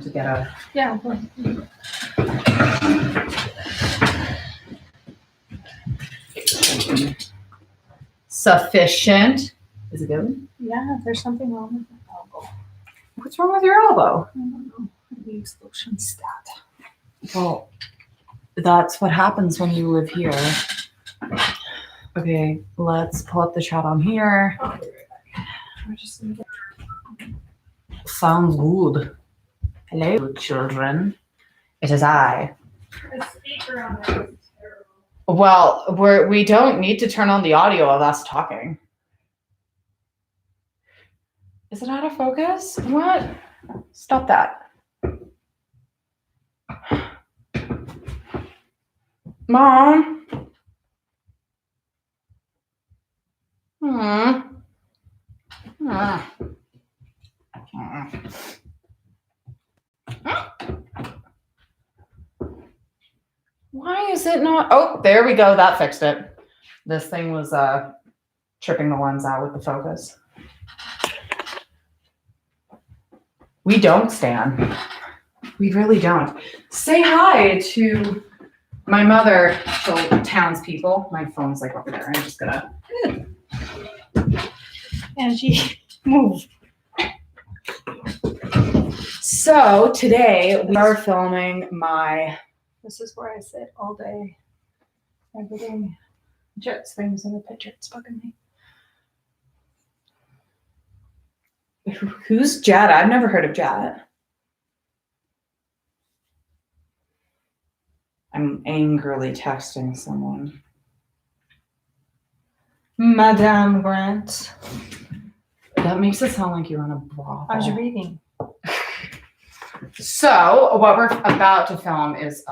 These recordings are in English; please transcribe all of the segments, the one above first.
to get a... Yeah. Sufficient. Is it good? Yeah, there's something wrong with my elbow. What's wrong with your elbow? I don't know. I use lotion stat. Well, that's what happens when you live here. Okay, let's pull up the chat on here. We're just gonna get... Sounds good. Hello, children. It is I. The speaker on there is terrible. Well, we don't need to turn on the audio of us talking. Is it out of focus? What? Stop that. Mom. Why is it not? Oh, there we go. That fixed it. This thing was tripping the lens out with the focus. We don't stand. We really don't. Say hi to my mother, so townspeople. My phone's like over there. I'm just gonna. Angie, move. So today we are filming my. This is where I sit all day. Everything. Jet's things in the picture. It's bugging me. Who's Jet? I've never heard of Jet. I'm angrily texting someone. Madame Grant. That makes it sound like you're on a brothel. How's your reading? So what we're about to film is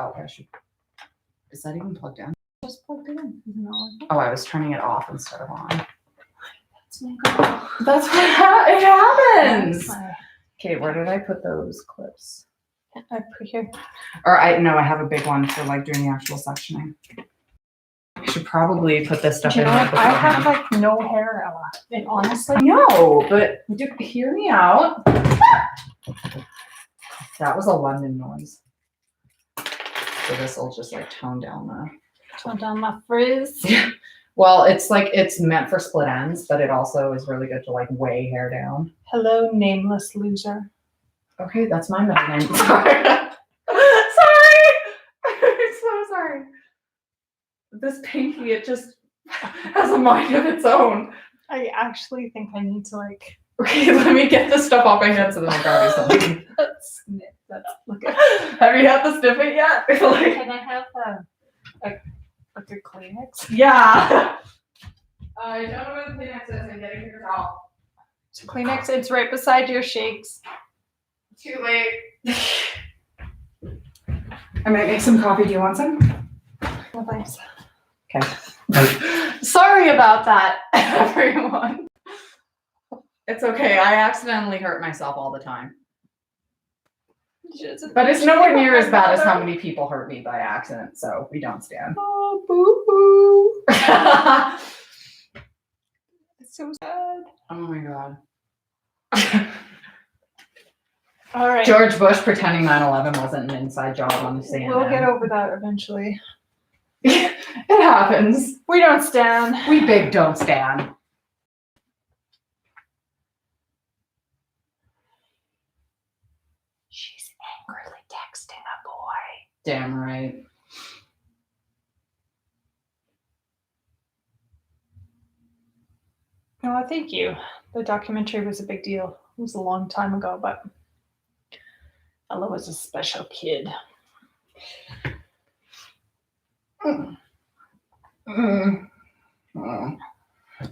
is that even plugged in? Just plugged it in. Isn't that working? Oh, I was turning it off instead of on. That's my girl. That's what it happens. That's my... Okay, where did I put those clips? I put here. Or I have a big one for like doing the actual sectioning. I should probably put this stuff Do you in know there what? I have beforehand. like no hair, Ella. And honestly, No, but hear me out. That was a London noise. So this will just like tone down my frizz. the. Well, it's meant for split ends, but it also is really good to like weigh hair down. Hello, nameless loser. Okay, that's my middle name. Sorry. Sorry. I'm so sorry. This pinky, it just has a mind of its own. I actually think I need to like. Okay, let me get this stuff off my head so then I'll grab you something. Snip. Look at. Have you had to sniff it yet? Like, Can I have a Kleenex? yeah. I don't know where the Kleenex is. I'm getting your towel. Kleenex, it's right beside your shakes. Too late. I might make some coffee. Do you want some? Oh, thanks. Okay. Sorry about that, everyone. It's okay. I accidentally hurt myself all the time. But it's nowhere near as bad as how many people hurt me by accident, so we don't stand. Oh, boo-hoo. It's so sad. Oh my god. All right. George Bush pretending 9/11 wasn't an inside job on the CNN. We'll get over that eventually. It happens. We don't stand. We big don't stand. She's angrily texting a boy. Damn right. No, thank you. The documentary was a big deal. It was a long time ago, but Ella was a special kid.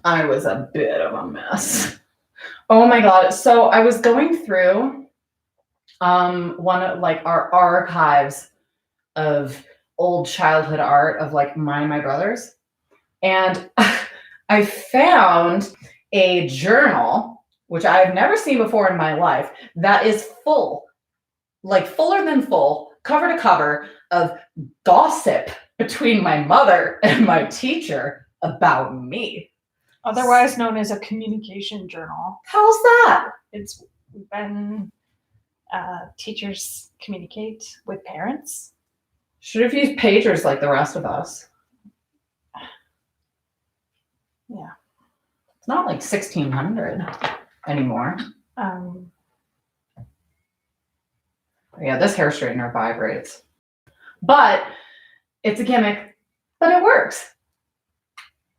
I was a bit of a mess. Oh my god. So I was going through one of like our archives of old childhood art of like mine and my brothers. And I found a journal, which I've never seen before in my life, that is full, like fuller than full, cover to cover, of gossip between my mother and my teacher about me. Otherwise known as a communication journal. How's that? It's been teachers communicate with parents. Should have used pagers like the rest of us. Yeah. It's not like 1600 anymore. Yeah, this hair straightener vibrates. But it's a gimmick, but it works.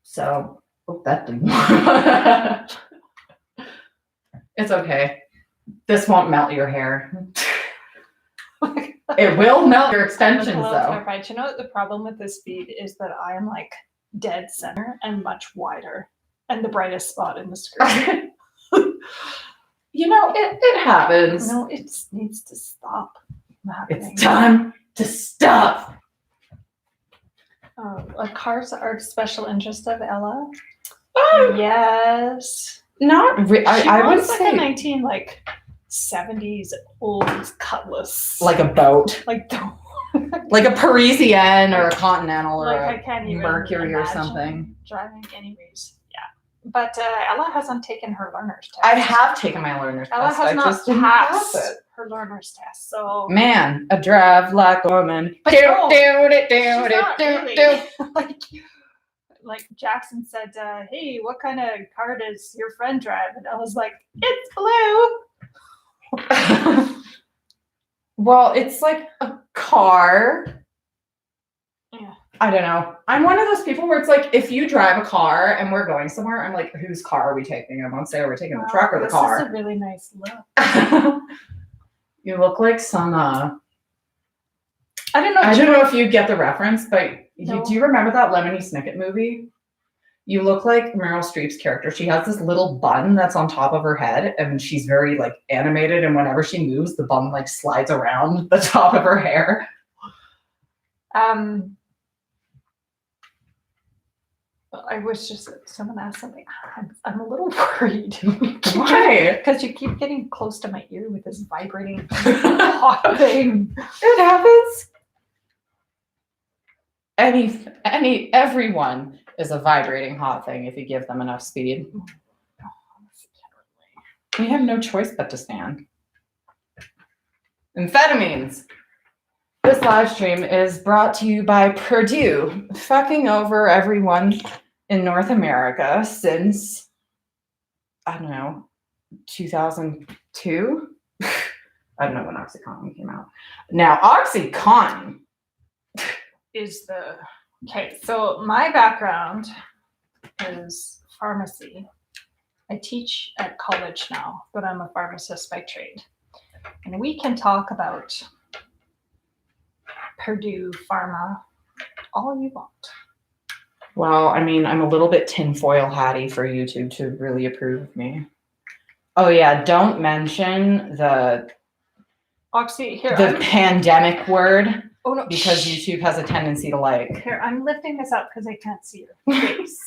So, that didn't work. It's okay. This won't melt your hair. It will melt your extensions, though. Terrified. You know what the problem with this feed is that I am like dead center and much wider and the brightest spot in the screen. You know, it happens. No, it needs to stop happening. It's time to stop. Cars are special interest of Ella. Oh, yes. Not really. I would like say a 1970s old Cutlass. like a boat. Like like a Parisienne or a Continental or like a Mercury or something. Driving anyways. Yeah. But Ella hasn't taken her learner's test. I have taken my learner's Ella test. has I not just didn't passed pass it. her learner's test. So Man, a drive like a woman. But do, no, do, she's not really. Like Jackson said, hey, what kind of car does your friend drive? And I was like, it's blue. Well, it's like a car. Yeah. I don't know. I'm one of those people where it's like, if you drive a car and we're going somewhere, I'm like, whose car are we taking? I won't say, are we taking the truck or the car? This is a really nice look. You look like some, I don't know. I don't know if you get the reference, but No. do you remember that Lemony Snicket movie? You look like Meryl Streep's character. She has this little bun that's on top of her head, and she's very like animated. And whenever she moves, the bun like slides around the top of her hair. I wish just someone asked something. I'm a little worried. Why? Because you keep getting close to my ear with this vibrating hot thing. It happens. Everyone is a vibrating hot thing if you give them enough speed. We have no choice but to stand. Amphetamines. This live stream is brought to you by Purdue, fucking over everyone in North America since, I don't know, 2002? I don't know when OxyContin came out. Now, OxyContin is okay, so my background is pharmacy. I teach at college now, but I'm a pharmacist by trade. And we can talk about Purdue Pharma all you want. Well, I mean, I'm a little bit tinfoil hatty for YouTube to really approve of me. Oh yeah, don't mention the pandemic word. Oh no, because YouTube has a tendency to like. Here, I'm lifting this up because I can't see your face.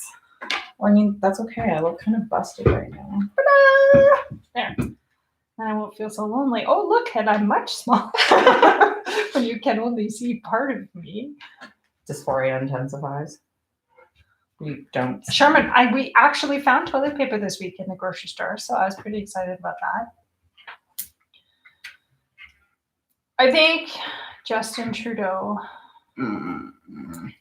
Well, I mean, that's okay. I look kind of busted right now. There. And I won't feel so lonely. Oh, look, and I'm much smaller. When you can only see part of me. Dysphoria intensifies. We don't. Sherman, we actually found toilet paper this week in the grocery store, so I was pretty excited about that. I think Justin Trudeau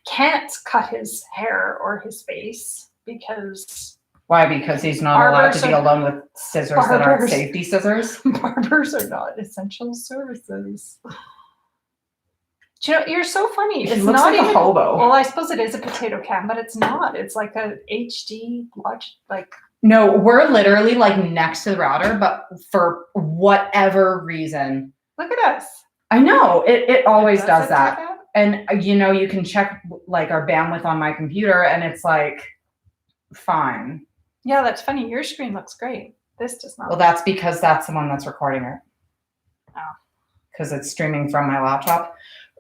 can't cut his hair or his face because... Why? Because he's not allowed to be alone with scissors that aren't safety scissors? Barbers are not essential services. Do you know, you're so funny. He looks like a hobo. Well, I suppose it is a potato can, but it's not. It's like a HD like... No, we're literally like next to the router, but for whatever reason... Look at us. I know, it always does that. And you know, you can check like our bandwidth on my computer and it's like, fine. Yeah, that's funny. Your screen looks great. This does not. Well, that's because that's the one that's recording it. Oh. Because it's streaming from my laptop.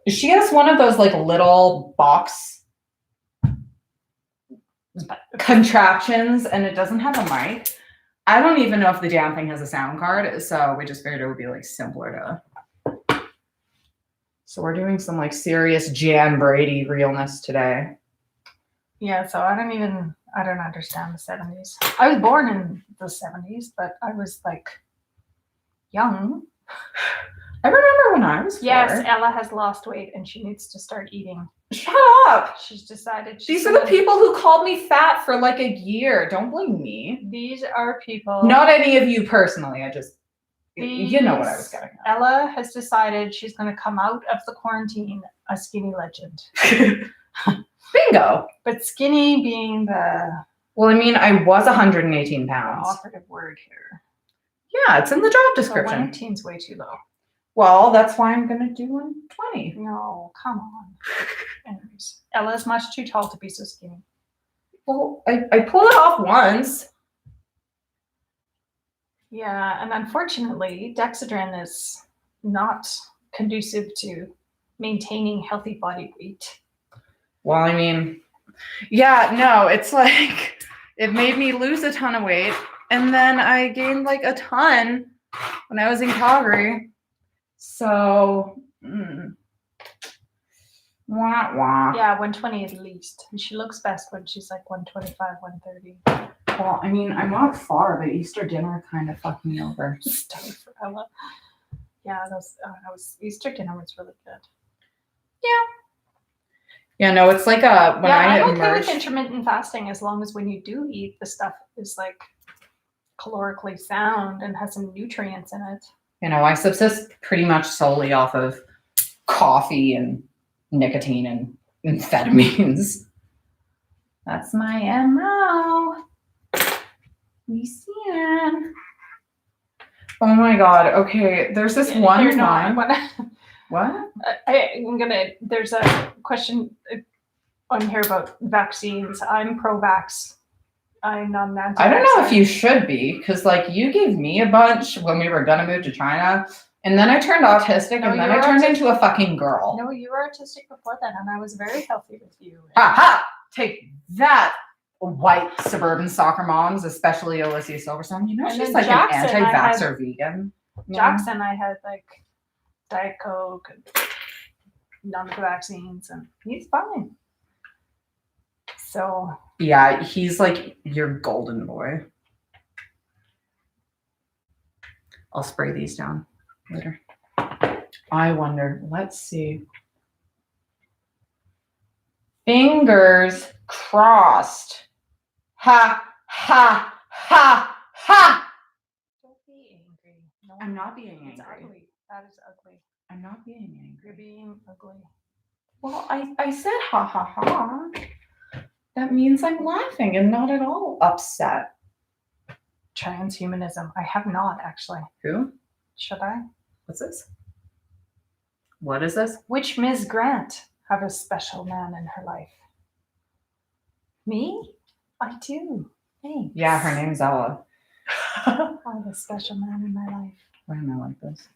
She has one of those like little box contraptions and it doesn't have a mic. I don't even know if the damn thing has a sound card. So we just figured it would be like simpler to. So we're doing some like serious Jan Brady realness today. Yeah, so I don't understand the 70s. I was born in the 70s, but I was like young I remember when I was 4. Yes, Ella has lost weight and she needs to start eating. Shut up. She's decided These are the people who called me fat for like a year. Don't blame me. These are people. Not any of you personally. You know what I was getting at. Ella has decided she's going to come out of the quarantine a skinny legend. Bingo. But skinny being the... Well, I mean, I was 118 pounds. Operative word here. Yeah, it's in the job description. 118's way too low. Well, that's why I'm going to do 120. No, come on. Anyways, Ella's much too tall to be so skinny. Well, I pulled it off once. Yeah, and unfortunately, Dexedrine is not conducive to maintaining healthy body weight. Well, I mean, yeah, no, it's like it made me lose a ton of weight, and then I gained like a ton when I was in Calgary. So, wah, wah. Yeah, 120 at least. And she looks best when she's like 125, 130. Well, I mean, I'm not far, but Easter dinner kind of fucked me over. Stuff for Ella. Yeah, Easter dinner was really good. Yeah, no, it's like I'm okay with intermittent fasting as long as when you do eat, the stuff is like calorically sound and has some nutrients in it. You know, I subsist pretty much solely off of coffee and nicotine and amphetamines. That's my MO. We see it. Oh my god. Okay, there's this one line. What? There's a question on here about vaccines. I'm pro-vax. I'm not an anti-vax. I don't know if you should be, because like you gave me a bunch when we were gonna move to China, and then I turned autistic, and then I turned into a fucking girl. No, you were autistic before then, and I was very healthy with you. Ha! Take that, white suburban soccer moms, especially Alicia Silverstone. You know, And she's then like Jackson, an anti-vaxxer vegan. Jackson, I had like Diet Coke and none of the vaccines, and he's fine. So yeah, he's like your golden boy. I'll spray these down later. I wonder. Let's see. Fingers crossed. Ha ha ha ha. don't be angry. No, I'm not being it's angry. ugly. That is ugly. I'm not being angry. You're being ugly. Well, I said ha ha ha. That means I'm laughing and not at all upset. Transhumanism. I have not actually. Who? Should I? What's this? What is this? Which Ms. Grant have a special man in her life? Me? I do. Thanks. Yeah, her name's Ella. I have a special man in my life. Why am I like this?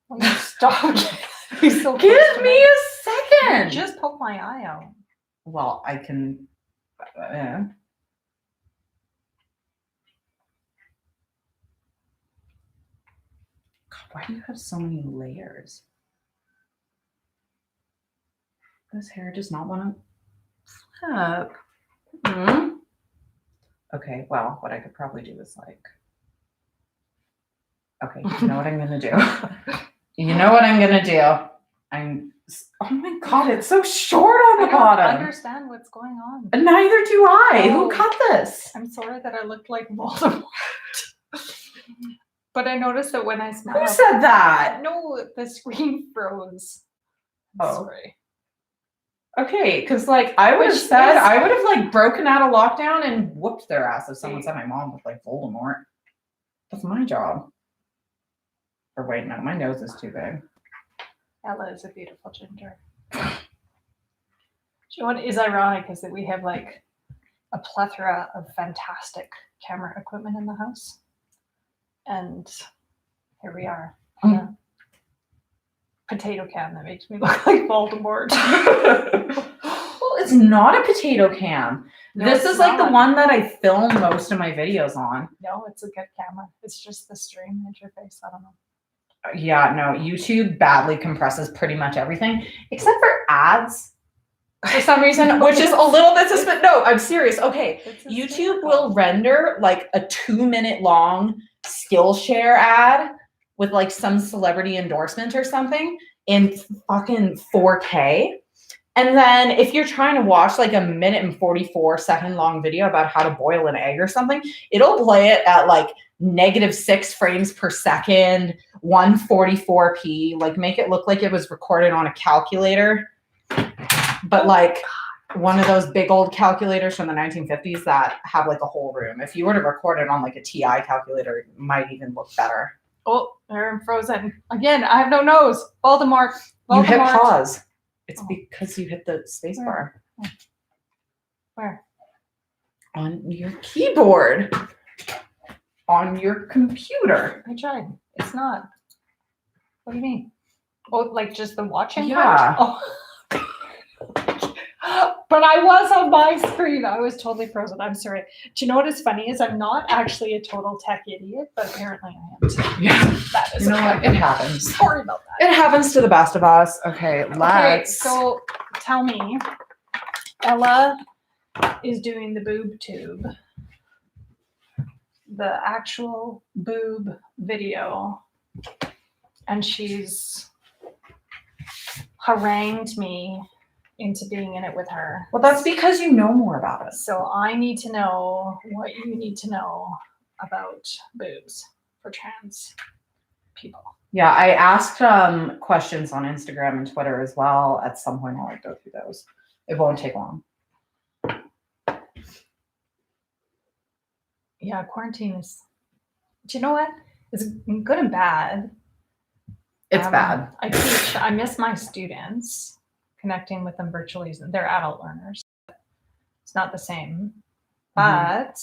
Will you stop? So give me a second. Just poke my eye out. Well, I can. God, why do you have so many layers? This hair does not want to flip. Hmm. Okay, well, what I could probably do is like. Okay, you know what I'm gonna do? You know what I'm gonna do? Oh my god, it's so short on the bottom. I don't understand what's going on. Neither do I. Oh, who cut this? I'm sorry that I looked like Voldemort. But I noticed that when I smiled. Who said that? No, the screen froze. I'm sorry. Okay, because like I would have said, I would have like broken out of lockdown and whooped their ass if someone said my mom was like Voldemort. That's my job. Or wait, no, my nose is too big. Ella is a beautiful ginger. Do you know what is ironic is that we have like a plethora of fantastic camera equipment in the house. And here we are on a potato can that makes me look like Voldemort. Well, it's not a potato cam. No, this is like the one that I film most of my videos on. No, it's a good camera. It's just the stream interface. I don't know. Yeah, no, YouTube badly compresses pretty much everything except for ads for some reason, which is a little bit suspicious. No, I'm serious. Okay, YouTube will render like a 2-minute long Skillshare ad with like some celebrity endorsement or something in fucking 4K. And then if you're trying to watch like a 1:44 long video about how to boil an egg or something, it'll play it at like -6 frames per second, 144p, like make it look like it was recorded on a calculator. But like one of those big old calculators from the 1950s that have like a whole room. If you were to record it on like a TI calculator, it might even look better. Oh, they're frozen. Again, I have no nose. Voldemort. You hit pause. It's because you hit the space bar. Where? On your keyboard. On your computer. I tried. It's not. What do you mean? Oh, like just the watching Yeah. part? Oh. But I was on my screen. I was totally frozen. I'm sorry. Do you know what is funny is I'm not actually a total tech idiot, but apparently I am too. Yeah. That is you know what? It happens. Sorry about that. It happens to the best of us. Okay, let's. Okay, so tell me, Ella is doing the boob tube, the actual boob video, and she's harangued me into being in it with her. Well, that's because you know more about it. So I need to know what you need to know about boobs for trans people. Yeah, I asked questions on Instagram and Twitter as well. At some point, I'll like go through those. It won't take long. Yeah, quarantine is. Do you know what? It's good and bad. It's bad. I teach. I miss my students. Connecting with them virtually. They're adult learners. It's not the same. But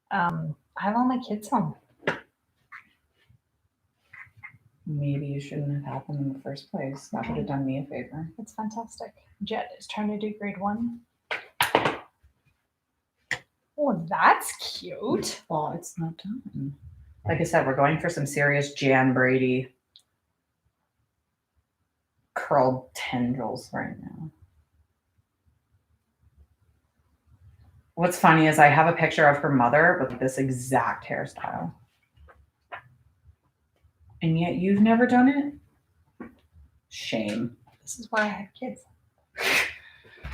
I have all my kids home. Maybe you shouldn't have happened in the first place. That would have done me a favor. It's fantastic. Jet is trying to do grade 1. Oh, that's cute. Well, it's not done. Like I said, we're going for some serious Jan Brady curled tendrils right now. What's funny is I have a picture of her mother with this exact hairstyle. And yet you've never done it? Shame. This is why I have kids.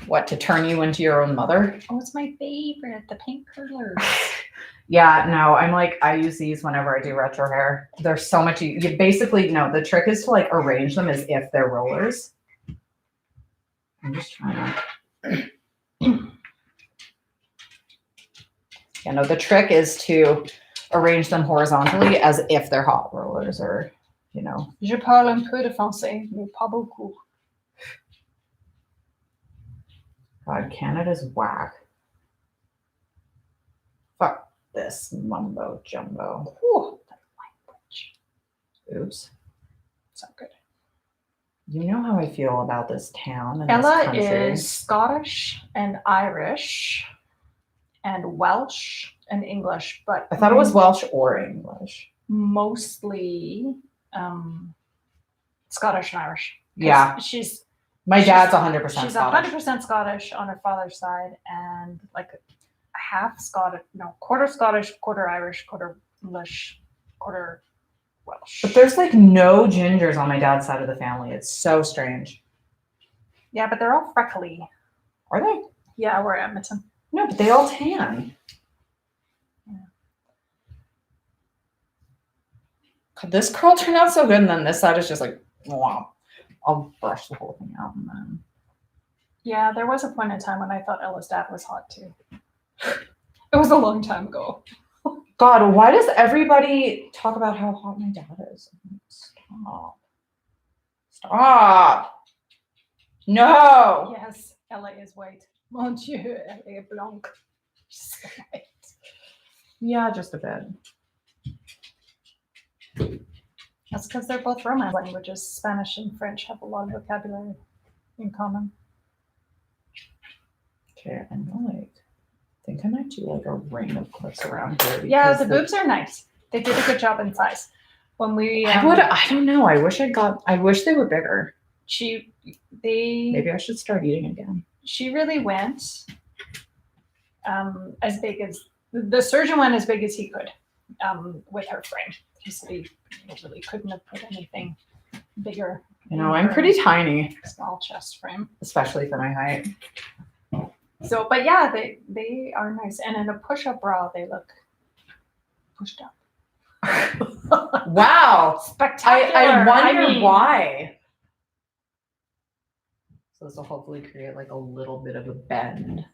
What, to turn you into your own mother? Oh, it's my favorite, the pink curlers. Yeah, no, I'm like, I use these whenever I do retro hair. They're so much, you basically, no, the trick is to like arrange them as if they're rollers. I'm just trying to. Yeah, no, the trick is to arrange them horizontally as if they're hot rollers or, you know. Je parle un peu de français, mais pas beaucoup. God, Canada's whack. Fuck this mumbo jumbo. Ooh, that language. Oops. It's not good. You know how I feel about this town and Ella this country. is Scottish and Irish and Welsh and English, but I thought it was Welsh or English. Mostly Scottish and Irish. Yeah. My dad's 100% She's Scottish. 100% Scottish on her father's side and like half Scottish, no, quarter Scottish, quarter Irish, quarter English, quarter Welsh. But there's like no gingers on my dad's side of the family. It's so strange. Yeah, but they're all freckly. Are they? Yeah, we're Edmonton. No, but they all tan. Yeah. God, this curl turned out so good, and then this side is just like, wow. I'll brush the whole thing out and then. Yeah, there was a point in time when I thought Ella's dad was hot too. It was a long time ago. God, why does everybody talk about how hot my dad is? Stop. Stop. No. Yes, Ella is white. Mon Dieu, elle est blanche. She's white. Yeah, just a bit. That's because they're both Romance languages. Spanish and French have a lot of vocabulary in common. Okay, I'm gonna like, I think I might do like a ring of clips around here. Yeah, the boobs are nice. They did a good job in size. When we, I don't know. I wish they were bigger. Maybe I should start eating again. She really went as big as, the surgeon went as big as he could. with her frame. He said he really couldn't have put anything bigger. You know, I'm pretty tiny, Small chest frame. especially for my height. So, but yeah, they are nice. And in a push-up bra, they look pushed up. Wow. Spectacular. I wonder mean, why. So this will hopefully create like a little bit of a bend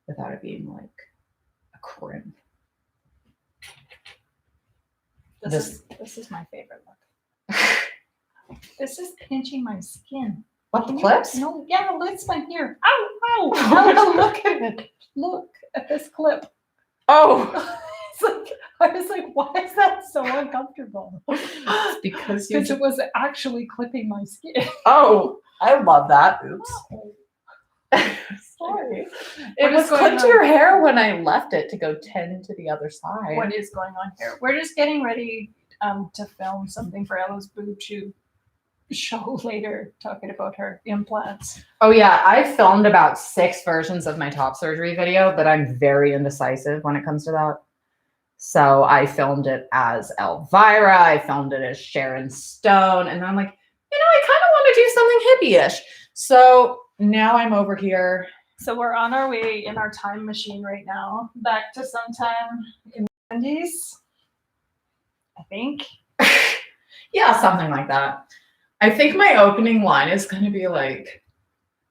without it being like a crimp. This is my favorite look. This is pinching my skin. What, the clips? No, yeah, it's my here. Ow, ow. Ow, look at it. Look at this clip. Oh. It's like, I was like, why is that so uncomfortable? It's because it was actually clipping my skin. Oh, I love that. Oops. Sorry. It was clipped to your hair when I left it to go tend to the other side. What is going on here? We're just getting ready to film something for Ella's boob tube show later, talking about her implants. Oh yeah, I filmed about 6 versions of my top surgery video, but I'm very indecisive when it comes to that. So I filmed it as Elvira, I filmed it as Sharon Stone, and then I'm like, you know, I kind of want to do something hippie-ish. So now I'm over here. So we're on our way in our time machine right now, back to sometime in the 70s, I think. Yeah, something like that. I think my opening line is going to be like,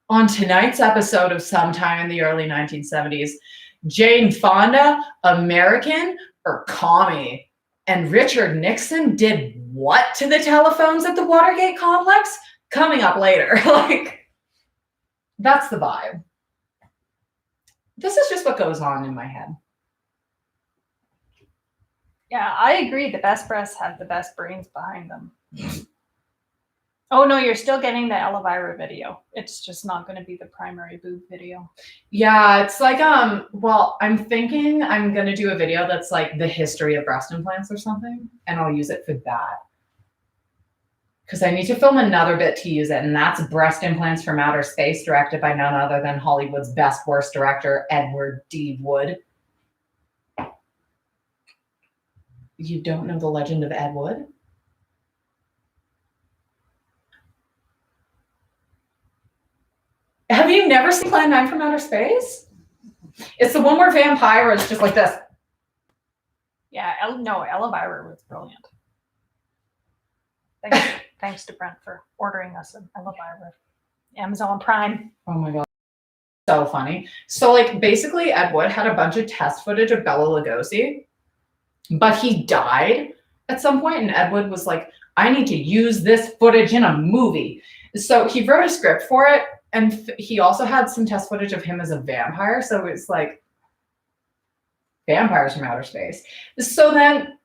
on tonight's episode of Sometime in the early 1970s, Jane Fonda, American or commie? And Richard Nixon did what to the telephones at the Watergate complex? Coming up later. Like, that's the vibe. This is just what goes on in my head. Yeah, I agree. The best breasts have the best brains behind them. Oh no, you're still getting the Elvira video. It's just not going to be the primary boob video. Yeah, it's like, well, I'm thinking I'm going to do a video that's like the history of breast implants or something, and I'll use it for that. Because I need to film another bit to use it, and that's Breast Implants from Outer Space, directed by none other than Hollywood's best worst director, Edward D. Wood. You don't know the legend of Ed Wood? Have you never seen Plan 9 from Outer Space? It's the one where Vampire is just like this. Yeah, Elvira was brilliant. Thanks to Brent for ordering us an Elvira. Amazon Prime. Oh my God. So funny. So like basically Ed Wood had a bunch of test footage of Bela Lugosi, but he died at some point, and Ed Wood was like, I need to use this footage in a movie. So he wrote a script for it, and he also had some test footage of him as a vampire. So it's like vampires from outer space. So then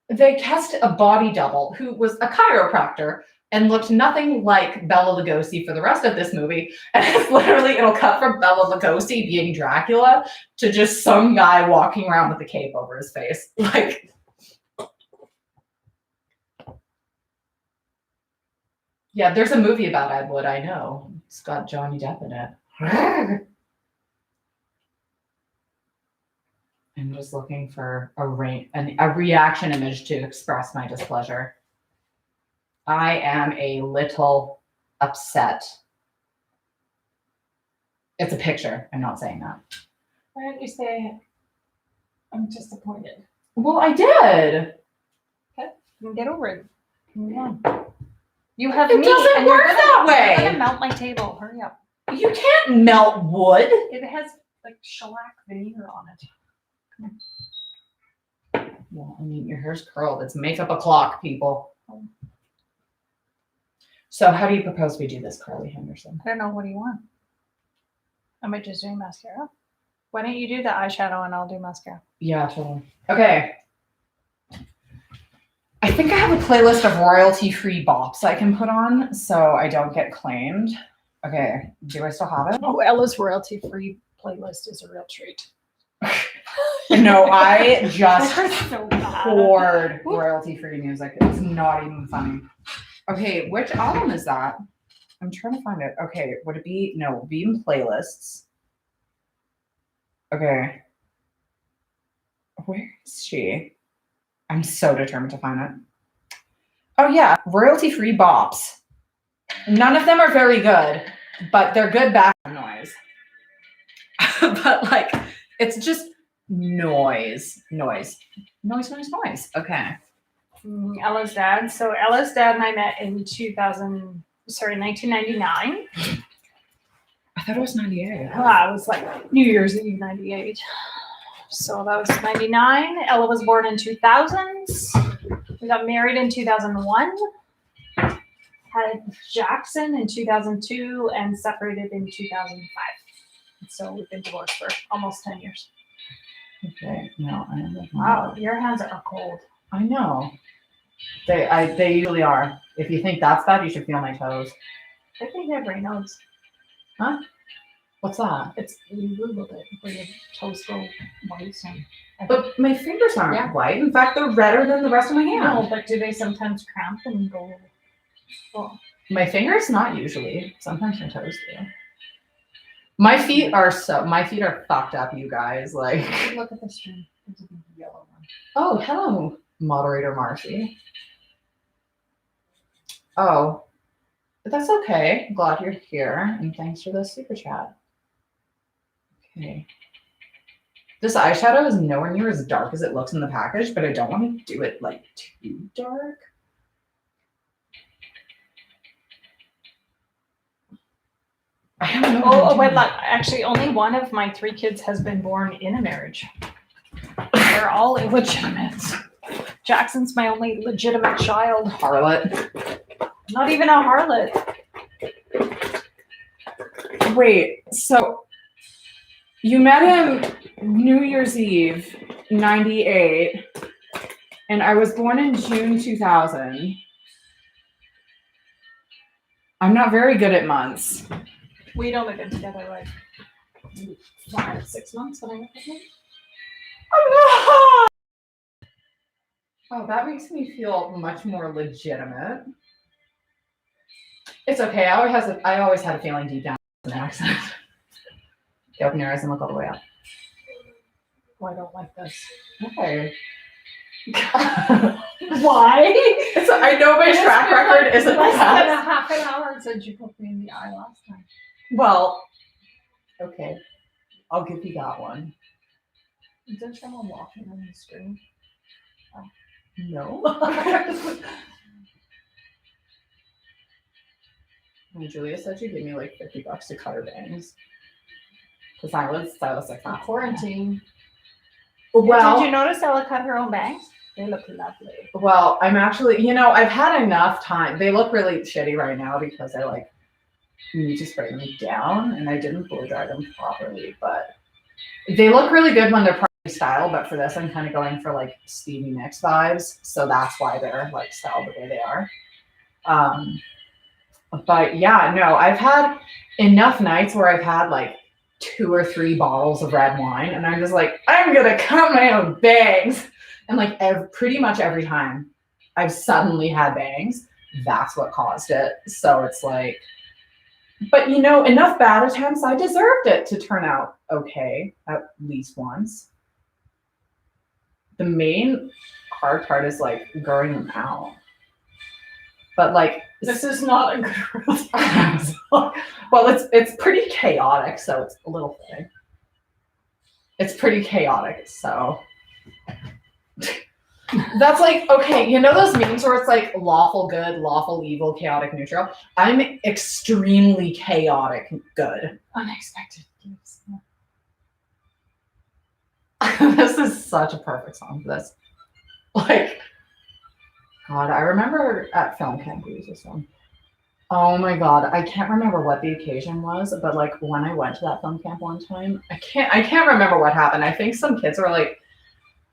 they cast a body double who was a chiropractor and looked nothing like Bela Lugosi for the rest of this movie. And it's literally, it'll cut from Bela Lugosi being Dracula to just some guy walking around with a cape over his face. Like, yeah, there's a movie about Ed Wood, I know. It's got Johnny Depp in it. I'm just looking for a reaction image to express my displeasure. I am a little upset. It's a picture. I'm not saying that. Why don't you say I'm disappointed? Well, I did. Okay, get over it. Move on. You have It me, doesn't and work that You're way. gonna melt my table. Hurry up. You can't melt wood. It has like shellac veneer on it. Well, I mean, your hair's curled. It's makeup o'clock, people. So how do you propose we do this, Carly Henderson? I don't know. What do you want? Am I just doing mascara? Why don't you do the eyeshadow and I'll do mascara? Yeah, totally. Okay. I think I have a playlist of royalty-free bops I can put on so I don't get claimed. Okay, do I still have it? Oh, Ella's royalty-free playlist is a real treat. No, I just so poured royalty-free music. It's not even funny. Okay, which album is that? I'm trying to find it. Okay, would it be? No, be in playlists. Okay. Where is she? I'm so determined to find it. Oh yeah, royalty-free bops. None of them are very good, but they're good background noise. But like, it's just noise. Okay. Ella's dad. So Ella's dad and I met in 1999. I thought it was 98. It was like New Year's Eve 98. So that was 99. Ella was born in 2000s. We got married in 2001. Had Jackson in 2002 and separated in 2005. So we've been divorced for almost 10 years. Okay, no, I am. Wow, your hands are cold. I know. They usually are. If you think that's bad, you should feel my toes. I think everybody knows. Huh? What's that? It's you Googled it where your toes go white. But my fingers aren't white. In fact, they're redder than the rest of my hand. No, but do they sometimes cramp and go? Oh. My fingers, not usually. Sometimes my toes do. My feet are fucked up, you guys. Like, look at the string. There's a big yellow one. Oh, hello, moderator Marcy. Oh, but that's okay. I'm glad you're here, and thanks for the super chat. Okay. This eyeshadow is nowhere near as dark as it looks in the package, but I don't want to do it like too dark. I don't know. Oh, wait, look. Actually, only one of my 3 kids has been born in a marriage. They're all illegitimate. Jackson's my only legitimate child. Harlot. Not even a harlot. Wait, so you met him New Year's Eve, 98, and I was born in June 2000. I'm not very good at months. We'd only been together like 6 months when I met him. Oh, that makes me feel much more legitimate. It's okay. I always had a feeling deep down it's an accent. Okay, open your eyes and look all the way up. Oh, I don't like this. Okay. Why? I know my track record isn't the less than a best. half an hour since you poked me in the eye last time. Well, okay. I'll give you that one. Is there someone walking on the screen? Oh. No. And Julia said she'd give me like $50 to cut her bangs. Because I was like For quarantine. Well, did you notice Ella cut her own bangs? They look lovely. Well, I'm actually, I've had enough time. They look really shitty right now because I need to spray them down and I didn't blow dry them properly, but they look really good when they're party style. But for this, I'm kind of going for like Stevie Nicks vibes. So that's why they're like styled the way they are. But yeah, no, I've had enough nights where I've had like 2 or 3 bottles of red wine and I'm just like, I'm going to cut my own bangs. And like pretty much every time I've suddenly had bangs, that's what caused it. So it's like, but enough bad attempts, I deserved it to turn out okay at least once. The main hard part is like growing them out. But like, this is not a good routine. Well, it's pretty chaotic, so it's a little thing. It's pretty chaotic, so that's like, okay, those memes where it's like lawful good, lawful evil, chaotic neutral. I'm extremely chaotic good. Unexpected gifts. This is such a perfect song for this. Like, God, I remember at film camp we used this one. Oh my God, I can't remember what the occasion was, but like when I went to that film camp one time, I can't remember what happened. I think some kids were like,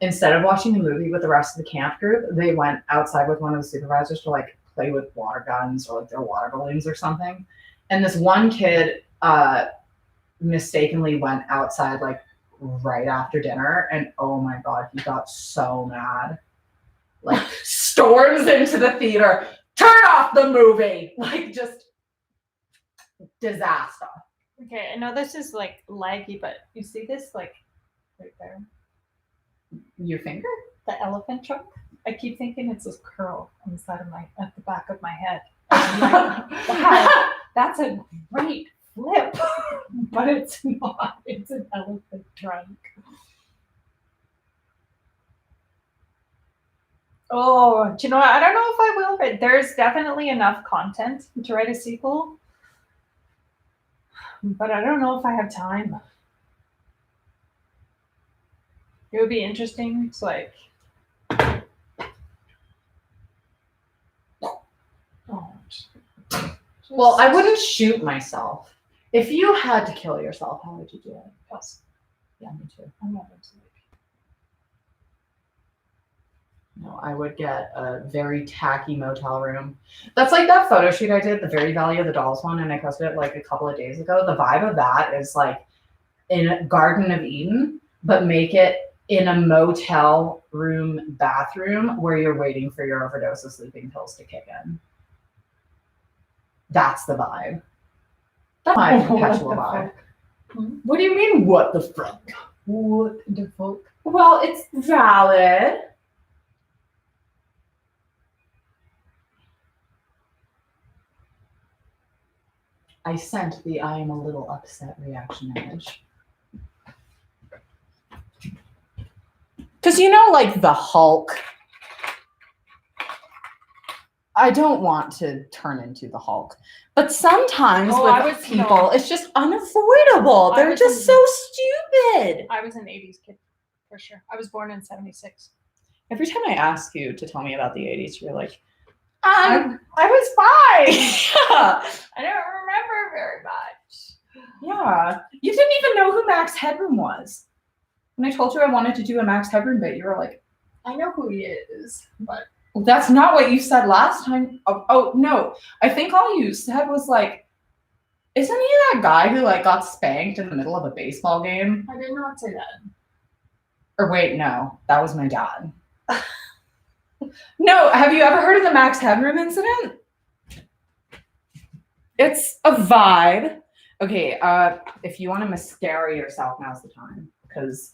instead of watching the movie with the rest of the camp group, they went outside with one of the supervisors to like play with water guns or like their water balloons or something. And this one kid mistakenly went outside like right after dinner, and oh my God, he got so mad. Like storms into the theater, turn off the movie, like just disaster. Okay, I know this is like laggy, but you see this like right there? Your finger? The elephant trunk? I keep thinking it's this curl on the side of at the back of my head. And I'm like, wow, that's a great flip, but it's not. It's an elephant trunk. Oh, do you know what? I don't know if I will, but there's definitely enough content to write a sequel. But I don't know if I have time. It would be interesting. It's like, oh, Well, I wouldn't shoot myself. If you had to kill yourself, how would you do it? Yes. Yeah, me too. I'm not into it. No, I would get a very tacky motel room. That's like that photo shoot I did, the Very Valley of the Dolls one, and I posted it like a couple of days ago. The vibe of that is like in a Garden of Eden, but make it in a motel room bathroom where you're waiting for your overdose of sleeping pills to kick in. That's the vibe. That's my perpetual vibe. What do you mean, what the fuck? What the fuck? Well, it's valid. I sent the I am a little upset reaction image. Because you know, like the Hulk. I don't want to turn into the Hulk. But sometimes with people, it's just unavoidable. They're just so stupid. I was an 80s kid, for sure. I was born in 76. Every time I ask you to tell me about the 80s, you're like, I was 5. yeah. I don't remember very much. Yeah. You didn't even know who Max Headroom was. When I told you I wanted to do a Max Headroom bit, you were like, I know who he is, but that's not what you said last time. Oh no. I think all you said was like, isn't he that guy who like got spanked in the middle of a baseball game? I did not say that. Or wait, no, that was my dad. No, have you ever heard of the Max Headroom incident? It's a vibe. Okay, if you want to mascara yourself, now's the time. Because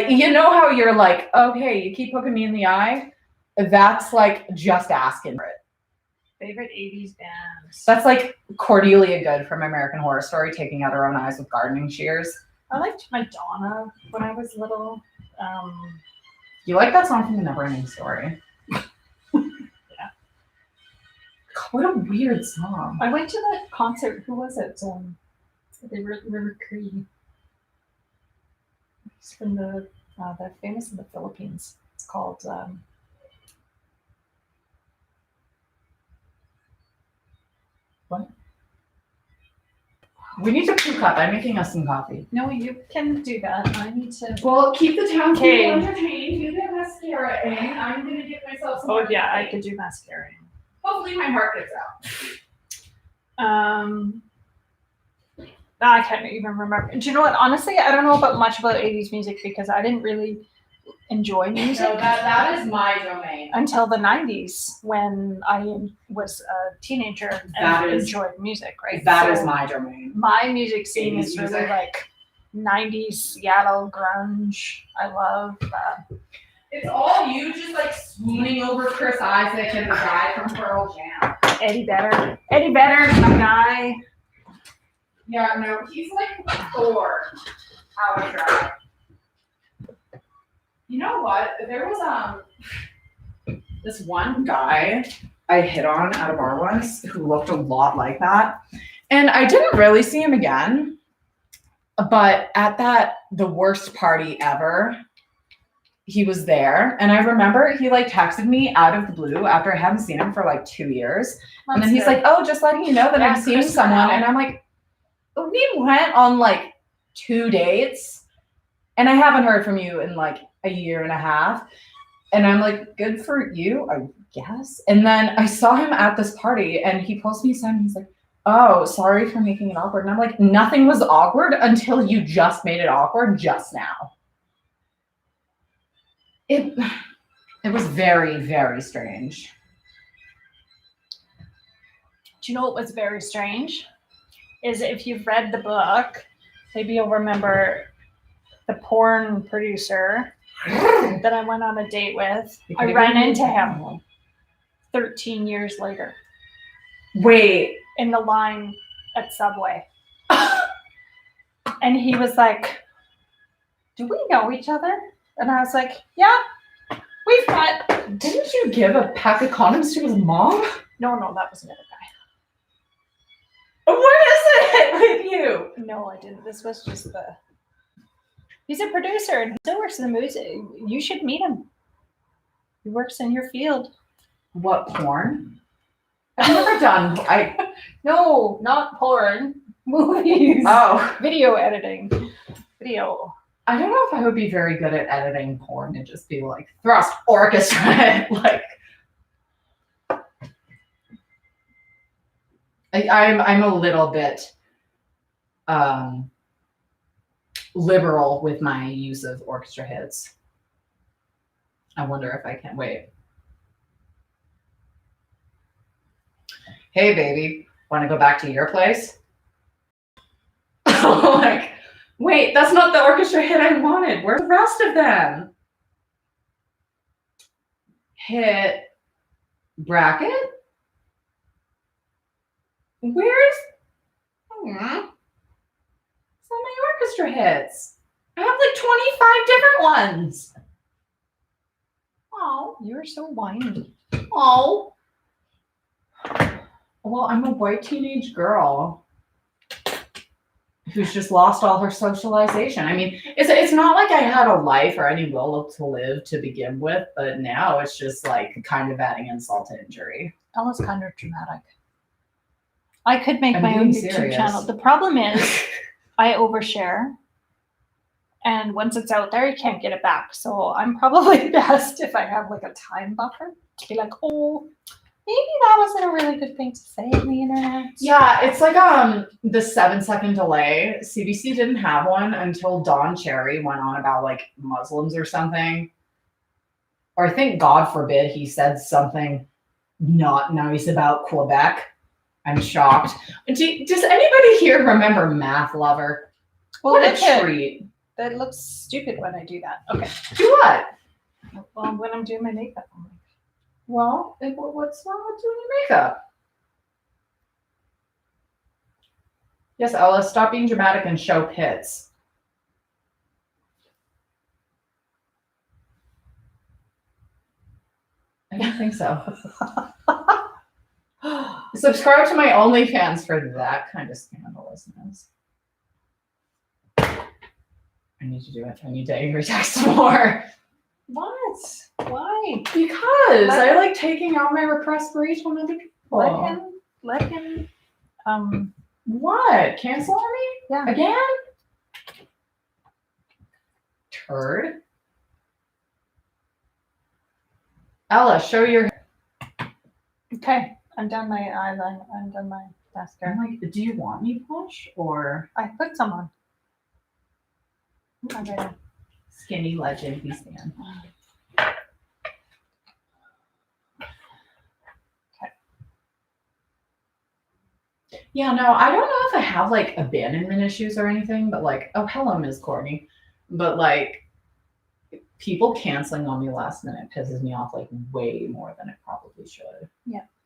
you know how you're like, okay, you keep hooking me in the eye? That's like just asking for it. Favorite 80s bands? That's like Cordelia Good from American Horror Story taking out her own eyes with gardening shears. I liked Madonna when I was little. You like that song from The Neverending Story? Yeah. What a weird song. I went to that concert. Who was it? They were River Cree. It's from they're famous in the Philippines. It's called what? We need to puke up. I'm making us some coffee. No, you can do that. I need to. Well, keep the townspeople Okay. entertained. Do the mascara in. I'm gonna get myself some. Oh yeah, I could do mascara. Hopefully, my heart gets out. I can't even remember. Do you know what? Honestly, I don't know much about 80s music because I didn't really enjoy music. No, that is my domain. Until the 90s when I was a teenager and enjoyed music, right? That is my domain. My music scene is really music. like 90s Seattle grunge. I love that. It's all you just like swooning over Chris Isaac and the guy from Pearl Jam. Eddie Vedder. Eddie Vedder is my guy. Yeah, no, he's like Thor. Our guy. You know what? There was this one guy I hit on at a bar once who looked a lot like that. And I didn't really see him again. But at the worst party ever, he was there. And I remember he like texted me out of the blue after I hadn't seen him for like 2 years. And then he's like, oh, just letting you know that I'm seeing someone. And I'm like, we went on like 2 dates and I haven't heard from you in like a year and a half. And I'm like, good for you, I guess. And then I saw him at this party and he posts me something. He's like, oh, sorry for making it awkward. And I'm like, nothing was awkward until you just made it awkward just now. It was very, very strange. Do you know what was very strange? Is if you've read the book, maybe you'll remember the porn producer that I went on a date with, I ran into him 13 years later Wait. in the line at Subway. And he was like, do we know each other? And I was like, yeah, we've met. Didn't you give a pack of condoms to his mom? No, that was another guy. What is it with you? No, I didn't. This was just he's a producer and he still works in the music. You should meet him. He works in your field. What, porn? I've never done. No, not porn. Movies. Oh. Video editing. Video. I don't know if I would be very good at editing porn and just be like, thrust, orchestra, like. I'm a little bit liberal with my use of orchestra hits. I wonder if I can wait. Hey, baby, want to go back to your place? Like, wait, that's not the orchestra hit I wanted. Where's the rest of them? Hit bracket? Where's some of my orchestra hits? I have like 25 different ones. Oh, You're so whiny. oh. Well, I'm a white teenage girl who's just lost all her socialization. I mean, it's not like I had a life or any will to live to begin with, but now it's just like kind of adding insult to injury. Ella's kind of dramatic. I could make I'm my own being YouTube serious. channel. The problem is I overshare. And once it's out there, you can't get it back. So I'm probably best if I have like a time buffer to be like, oh, maybe that wasn't a really good thing to say on the internet. Yeah, it's like the 7-second delay. CBC didn't have one until Don Cherry went on about like Muslims or something. Or I think, God forbid, he said something not nice about Quebec. I'm shocked. Does anybody here remember Math Lover? Well, What a look at- treat. That looks stupid when I do that. Okay. Do what? Well, when I'm doing my makeup, I'm like, Well, what's wrong with doing your makeup? Yes, Ella, stop being dramatic and show pits. I don't think so. Subscribe to my OnlyFans for that kind of scandalousness. I need to do it. I need to angry text more. what? Why? Because I like taking out my repressed rage on other people. Let him, What? Cancel on me? Yeah. Again? Turd. Ella, show your. Okay. I'm done my eyeliner. I'm done my mascara. I'm like, do you want me push or I put some on. Okay. skinny legend we stand? Yeah, no, I don't know if I have like abandonment issues or anything, but like, oh, hello, Ms. Courtney. But like, people canceling on me last minute pisses me off like way more than it probably should.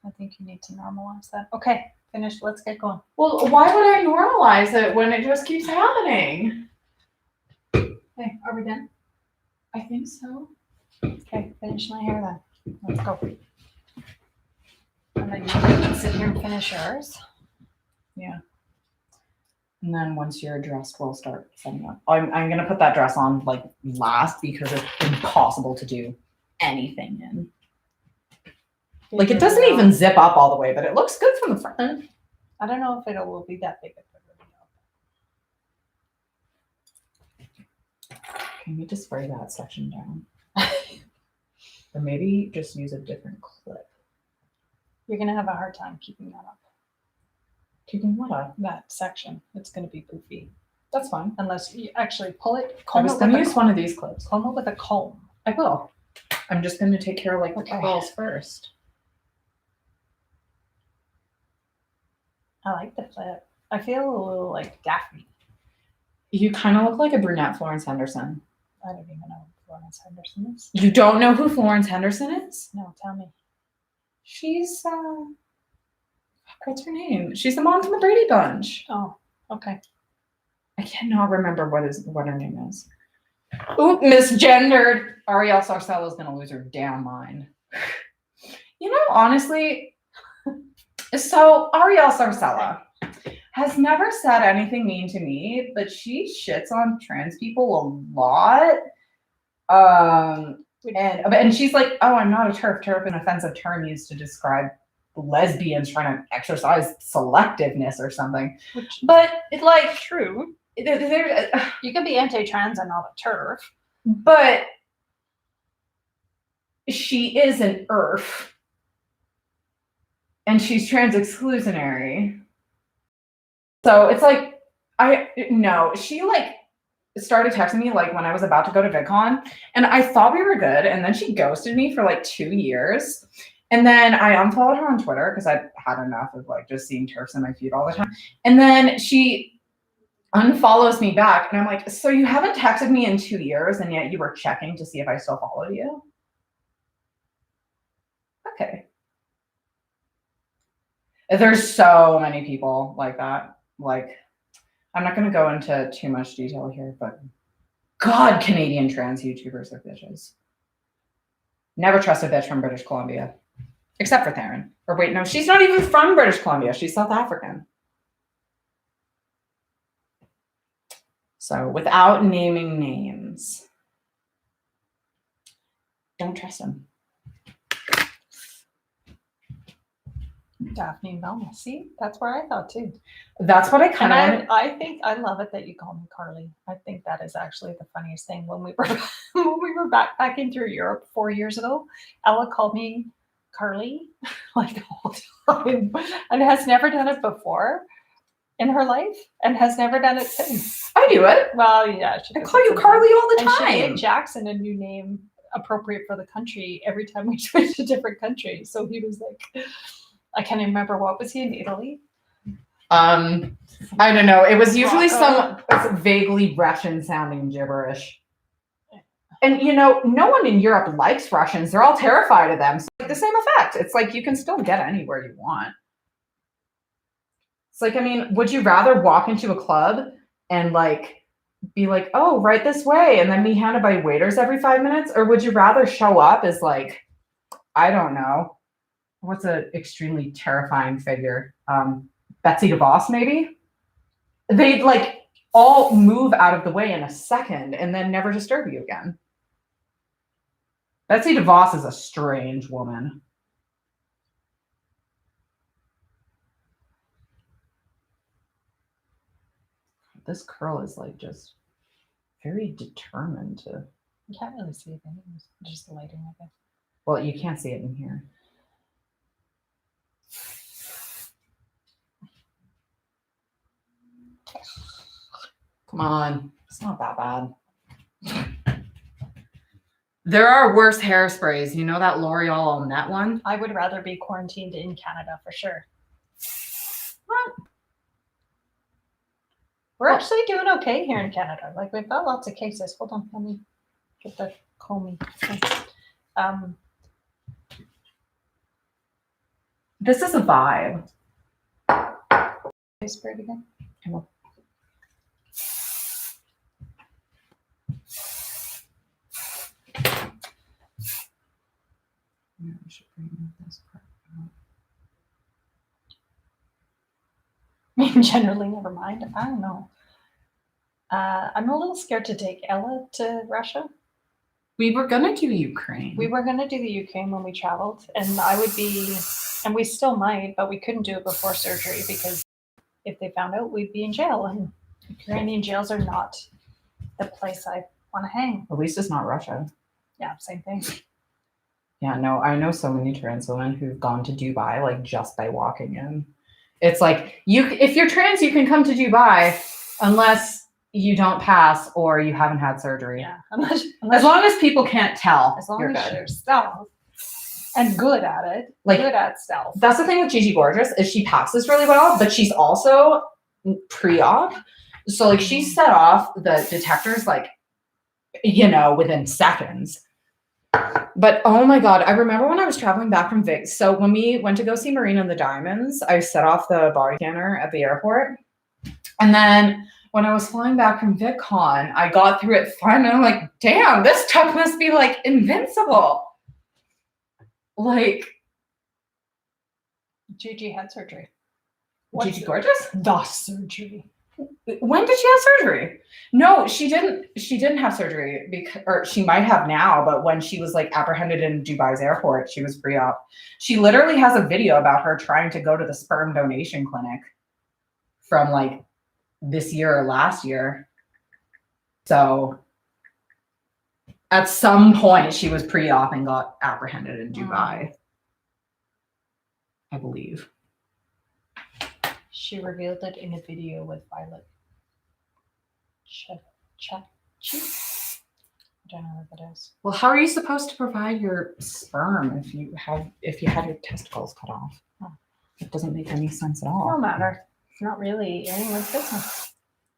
I think you need to normalize that. Okay, finished. Let's get going. Well, why would I normalize it when it just keeps happening? Okay, are we done? I think so. Okay, finish my hair then. Let's go. And then you can sit here and finish yours. And then once you're dressed, we'll start setting up. I'm gonna put that dress on like last because it's impossible to do anything in. Like it doesn't even zip up all the way, but it looks good from the front. I don't know if it will be that big of a video. Can we just spray that section down? Or maybe just use a different clip. You're gonna have a hard time keeping that up. Keeping what up? That section. It's gonna be goofy. That's fine. Unless you actually pull it, I comb was it gonna with a use one of these clips. comb it with a comb. I will. I'm just gonna take care of like the Okay. curls first. I like the flip. I feel a little like Daphne. You kind of look like a brunette Florence Henderson. I don't even know what Florence Henderson is? You don't know who Florence Henderson is? No, tell me. She's what's her name? She's the mom from the Brady Bunch. Oh, okay. I cannot remember what her name is. Ooh, misgendered. Ariel Sarcella is gonna lose her damn mind. You know, honestly, so Ariel Sarcella has never said anything mean to me, but she shits on trans people a lot. And she's like, oh, I'm not a TERF. TERF, an offensive term used to describe lesbians trying to exercise selectiveness or something. But it's like True. There, You can be anti-trans and not a TERF. but she is an ERF. And she's trans exclusionary. So it's like, she like started texting me like when I was about to go to VidCon, and I thought we were good, and then she ghosted me for like 2 years. And then I unfollowed her on Twitter because I had enough of like just seeing TERFs in my feed all the time. And then she unfollows me back, and I'm like, so you haven't texted me in 2 years, and yet you were checking to see if I still follow you? Okay. There's so many people like that. Like, I'm not going to go into too much detail here, but God, Canadian trans YouTubers are bitches. Never trust a bitch from British Columbia. Except for Theron. Or wait, no, she's not even from British Columbia. She's South African. So without naming names, don't trust them. Daphne and Velma. See, that's where I thought too. That's what I kind of wanted. I think I love it that you call me Carly. I think that is actually the funniest thing. When we were backpacking through Europe 4 years ago, Ella called me Carly like the whole time, and has never done it before in her life, and has never done it since. I do it. Well, yeah, I call you Carly all the time. And she gave Jackson a new name appropriate for the country every time we switched to different countries. So he was like, I can't even remember, what was he in Italy? I don't know. It was usually some vaguely Russian sounding gibberish. And you know, no one in Europe likes Russians. They're all terrified of them. So like the same effect. It's like you can still get anywhere you want. It's like, I mean, would you rather walk into a club and like be like, oh, right this way, and then be handed by waiters every 5 minutes? Or would you rather show up as like, I don't know, what's an extremely terrifying figure? Betsy DeVos, maybe? They'd like all move out of the way in a second and then never disturb you again. Betsy DeVos is a strange woman. This curl is like just very determined to. You can't really see it anyways. Just the lighting of it. Well, you can't see it in here. Come on, it's not that bad. There are worse hairsprays. You know that L'Oreal All Net one? I would rather be quarantined in Canada for sure. What? We're actually doing okay here in Canada. Like, we've got lots of cases. Hold on, let me get the combing. This is a vibe. I spray it again. I will. Yeah, we should bring this part out. I mean, generally, never mind. I don't know. I'm a little scared to take Ella to Russia. We were gonna do Ukraine. We were gonna do the Ukraine when we traveled, and I would be, and we still might, but we couldn't do it before surgery because if they found out, we'd be in jail, and Ukrainian jails are not the place I want to hang. At least it's not Russia. Yeah, same thing. Yeah, no, I know so many trans women who've gone to Dubai like just by walking in. It's like if you're trans, you can come to Dubai unless you don't pass or you haven't had surgery. Yeah, as long as people can't tell. As long as you're stealth and good at it, like good at stealth. That's the thing with Gigi Gorgeous is she passes really well, but she's also pre-op. So like she set off the detectors like within seconds. But oh my God, I remember when I was traveling back from Vic. So when we went to go see Marina and the Diamonds, I set off the body scanner at the airport. And then when I was flying back from VidCon, I got through it fine. And I'm like, damn, this truck must be like invincible. Like, Gigi had surgery. Gigi Gorgeous? The surgery. When did she have surgery? No, she didn't. She didn't have surgery or she might have now. But when she was like apprehended in Dubai's airport, she was pre-op. She literally has a video about her trying to go to the sperm donation clinic from like this year or last year. So at some point, she was pre-op and got apprehended in Dubai, I believe. She revealed it in a video with Violet. I don't know what that is. Well, how are you supposed to provide your sperm if you had your testicles cut off? It doesn't make any sense at all. No matter. It's not really anyone's business.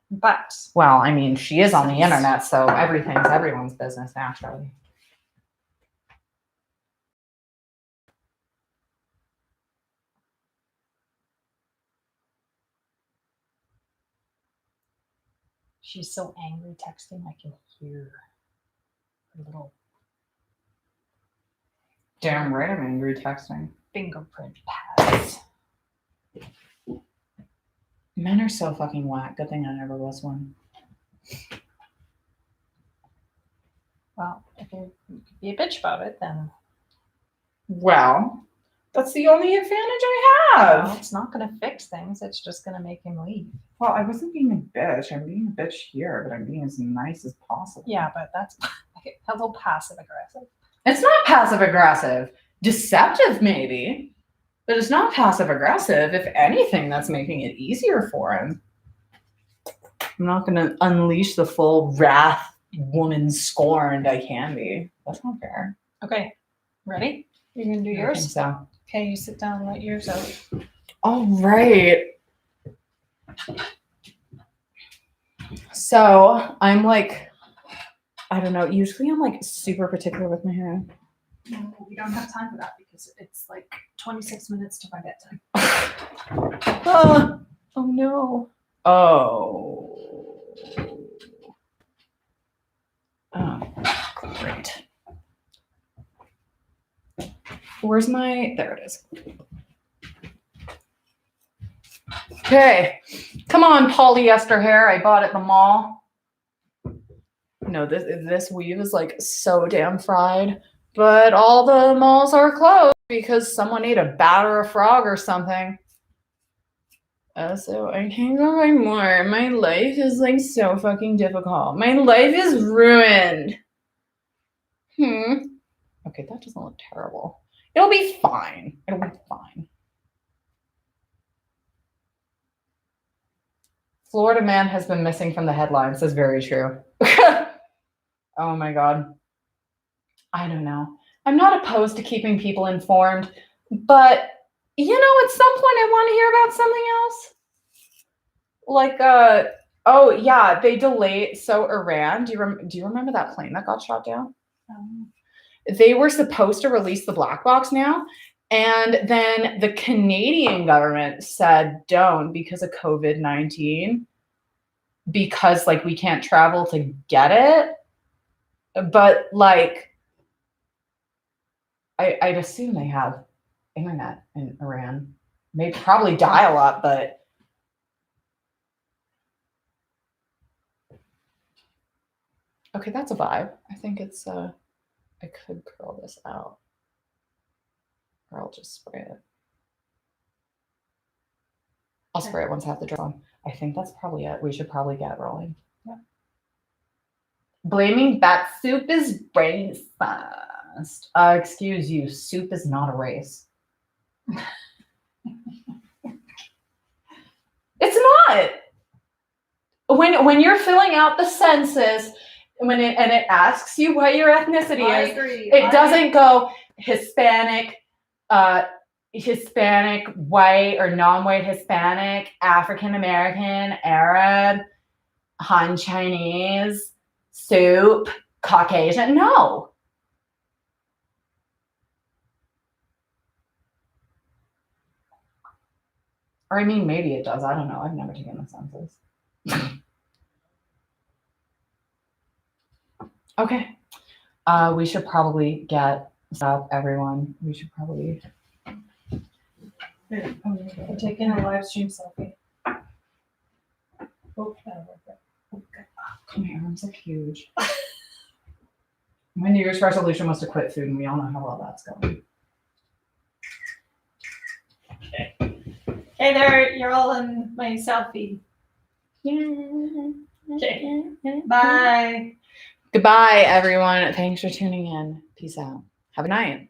But well, I mean, she is on the internet, so everything's everyone's business naturally. she's so angry texting, I can hear her little Damn right I'm angry texting. fingerprint pads. Men are so fucking whack. Good thing I never was one. Well, if you could be a bitch about it, then Well, that's the only advantage I have. well, it's not going to fix things. It's just going to make him leave. Well, I wasn't being a bitch. I'm being a bitch here, but I'm being as nice as possible. Yeah, but that's a little passive aggressive. It's not passive aggressive. Deceptive, maybe. But it's not passive aggressive. If anything, that's making it easier for him. I'm not going to unleash the full wrath, woman scorned I can be. That's not fair. Okay, ready? You're going to do I yours? think so. Okay, you sit down and let yours out. All right. So I'm like, I don't know. Usually I'm like super particular with my hair. No, we don't have time for that because it's like 26 minutes to my bedtime. Oh no. Oh, great. Where's my, there it is. Okay, come on, polyester hair. I bought at the mall. No, this weave is like so damn fried, but all the malls are closed because someone ate a bat or a frog or something. So I can't go buy more. My life is like so fucking difficult. My life is ruined. Okay, that doesn't look terrible. It'll be fine. It'll be fine. Florida man has been missing from the headlines. That's very true. Oh my God. I don't know. I'm not opposed to keeping people informed, but at some point I want to hear about something else. Like, oh yeah, they delayed. So Iran, do you remember that plane that got shot down? They were supposed to release the black box now. And then the Canadian government said don't because of COVID-19, because like we can't travel to get it. But like, I'd assume they have internet in Iran. Maybe probably dial up, but okay, that's a vibe. I think it's I could curl this out. Or I'll just spray it. I'll spray it once I have the dress on. I think that's probably it. We should probably get rolling. Yeah. Blaming bat soup is racist. Excuse you, soup is not a race. It's not. When you're filling out the census, it asks you what your ethnicity is, agree. it doesn't go Hispanic, Hispanic, white or non-white Hispanic, African American, Arab, Han Chinese, soup, Caucasian. No. Or I mean, maybe it does. I don't know. I've never taken the census. Okay. We should probably get up, everyone. We should probably. I'm taking a live stream selfie. Oh, that'll work. Okay. My arms are huge. My New Year's resolution was to quit food, and we all know how well that's going. Okay. Hey there, you're all in my selfie. Okay. Bye. Goodbye, everyone. Thanks for tuning in. Peace out. Have a night.